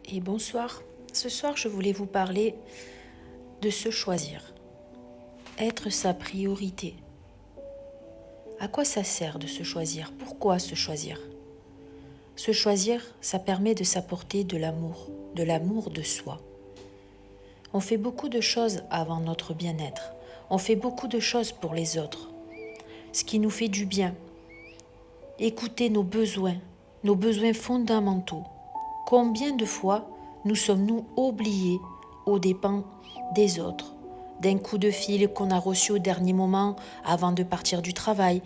et bonsoir. Ce soir, je voulais vous parler de se choisir, être sa priorité. À quoi ça sert de se choisir? Pourquoi se choisir? Se choisir, ça permet de s'apporter de l'amour de soi. On fait beaucoup de choses avant notre bien-être. On fait beaucoup de choses pour les autres. Ce qui nous fait du bien. Écouter nos besoins fondamentaux. Combien de fois nous sommes-nous oubliés aux dépens des autres, d'un coup de fil qu'on a reçu au dernier moment avant de partir du travail,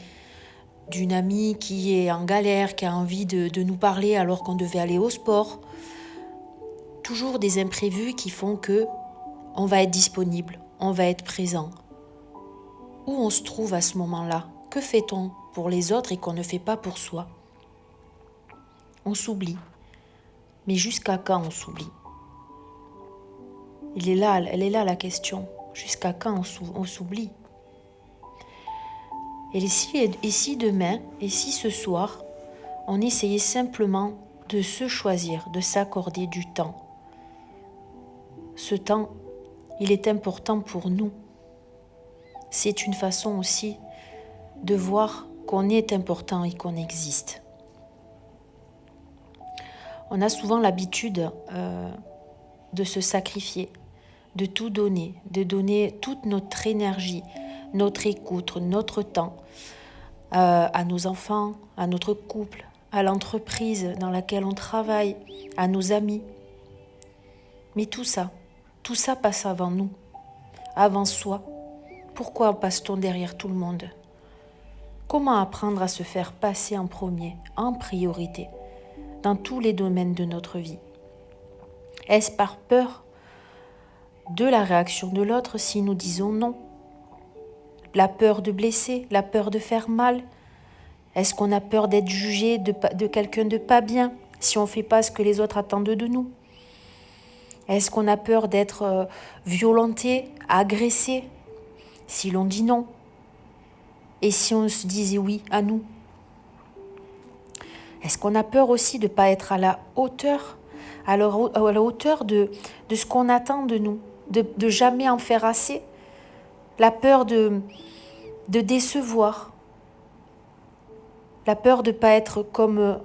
d'une amie qui est en galère, qui a envie de nous parler alors qu'on devait aller au sport. Toujours des imprévus qui font que on va être disponible, on va être présent. Où on se trouve à ce moment-là? Que fait-on pour les autres et qu'on ne fait pas pour soi? On s'oublie. Mais jusqu'à quand on s'oublie? Elle est là la question. Jusqu'à quand on s'oublie? Et si demain, et si ce soir, on essayait simplement de se choisir, de s'accorder du temps? Ce temps, il est important pour nous. C'est une façon aussi de voir qu'on est important et qu'on existe. On a souvent l'habitude de se sacrifier, de tout donner, de donner toute notre énergie, notre écoute, notre temps à nos enfants, à notre couple, à l'entreprise dans laquelle on travaille, à nos amis. Mais tout ça passe avant nous, avant soi. Pourquoi passe-t-on derrière tout le monde? Comment apprendre à se faire passer en premier, en priorité, dans tous les domaines de notre vie? Est-ce par peur de la réaction de l'autre si nous disons non? La peur de blesser, la peur de faire mal? Est-ce qu'on a peur d'être jugé de quelqu'un de pas bien si on ne fait pas ce que les autres attendent de nous? Est-ce qu'on a peur d'être violenté, agressé si l'on dit non? Et si on se disait oui à nous? Est-ce qu'on a peur aussi de ne pas être à la hauteur, à la hauteur de ce qu'on attend de nous, de jamais en faire assez? La peur de décevoir, la peur de ne pas être comme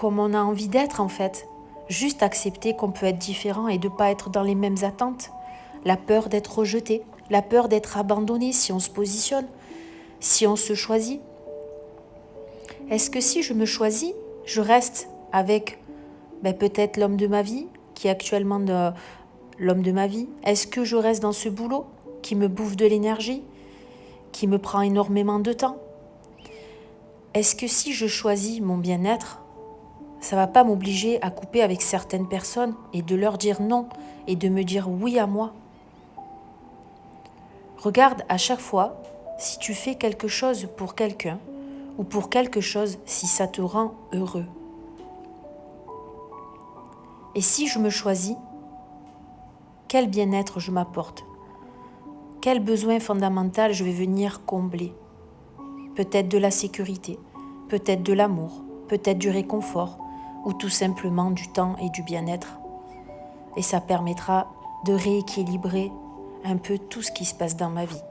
on a envie d'être en fait. Juste accepter qu'on peut être différent et de ne pas être dans les mêmes attentes. La peur d'être rejeté, la peur d'être abandonné si on se positionne, si on se choisit. Est-ce que si je me choisis, je reste avec peut-être l'homme de ma vie, qui est actuellement l'homme de ma vie? Est-ce que je reste dans ce boulot qui me bouffe de l'énergie, qui me prend énormément de temps? Est-ce que si je choisis mon bien-être, ça ne va pas m'obliger à couper avec certaines personnes et de leur dire non et de me dire oui à moi? Regarde à chaque fois si tu fais quelque chose pour quelqu'un ou pour quelque chose si ça te rend heureux. Et si je me choisis, quel bien-être je m'apporte? Quel besoin fondamental je vais venir combler? Peut-être de la sécurité, peut-être de l'amour, peut-être du réconfort ou tout simplement du temps et du bien-être. Et ça permettra de rééquilibrer un peu tout ce qui se passe dans ma vie.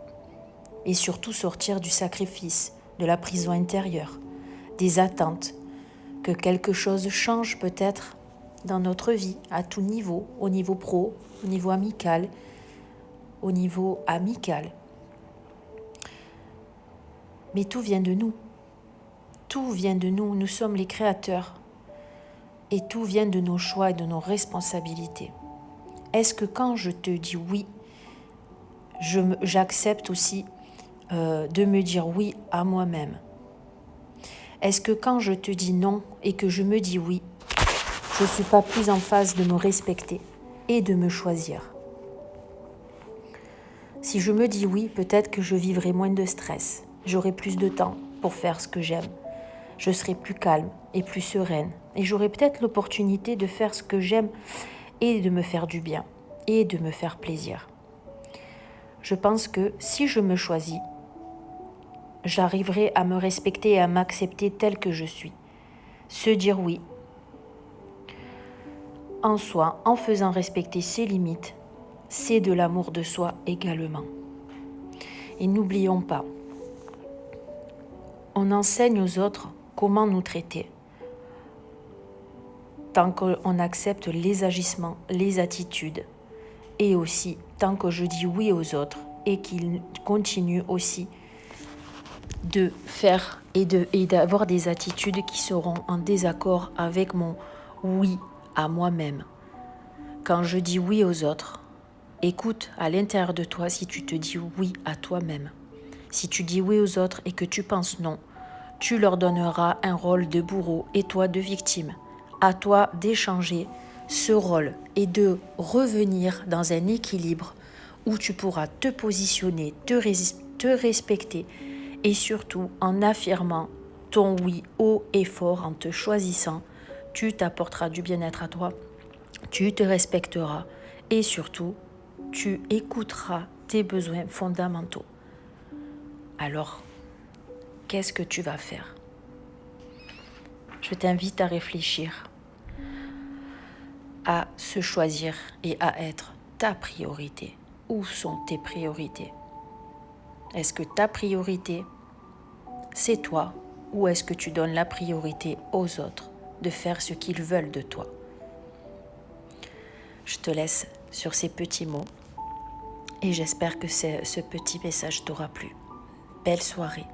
Et surtout sortir du sacrifice, de la prison intérieure, des attentes, que quelque chose change peut-être dans notre vie, à tout niveau, au niveau pro, au niveau amical, Mais tout vient de nous. Tout vient de nous. Nous sommes les créateurs. Et tout vient de nos choix et de nos responsabilités. Est-ce que quand je te dis oui, j'accepte aussi de me dire oui à moi-même? Est-ce que quand je te dis non et que je me dis oui, je ne suis pas plus en phase de me respecter et de me choisir? Si je me dis oui, peut-être que je vivrai moins de stress, j'aurai plus de temps pour faire ce que j'aime, je serai plus calme et plus sereine et j'aurai peut-être l'opportunité de faire ce que j'aime et de me faire du bien et de me faire plaisir. Je pense que si je me choisis, j'arriverai à me respecter et à m'accepter telle que je suis. Se dire oui. en soi en faisant respecter ses limites, c'est de l'amour de soi également. Et n'oublions pas, on enseigne aux autres comment nous traiter. Tant qu'on accepte les agissements, les attitudes, et aussi tant que je dis oui aux autres et qu'ils continuent aussi de faire et d'avoir des attitudes qui seront en désaccord avec mon oui à moi-même. Quand je dis oui aux autres, écoute à l'intérieur de toi si tu te dis oui à toi-même. Si tu dis oui aux autres et que tu penses non, tu leur donneras un rôle de bourreau et toi de victime. À toi d'échanger ce rôle et de revenir dans un équilibre où tu pourras te positionner, te respecter et surtout en affirmant ton oui haut et fort, en te choisissant, tu t'apporteras du bien-être à toi, tu te respecteras et surtout tu écouteras tes besoins fondamentaux. Alors, qu'est-ce que tu vas faire? Je t'invite à réfléchir, à se choisir et à être ta priorité. Où sont tes priorités? Est-ce que ta priorité, c'est toi, ou est-ce que tu donnes la priorité aux autres de faire ce qu'ils veulent de toi? Je te laisse sur ces petits mots et j'espère que ce petit message t'aura plu. Belle soirée.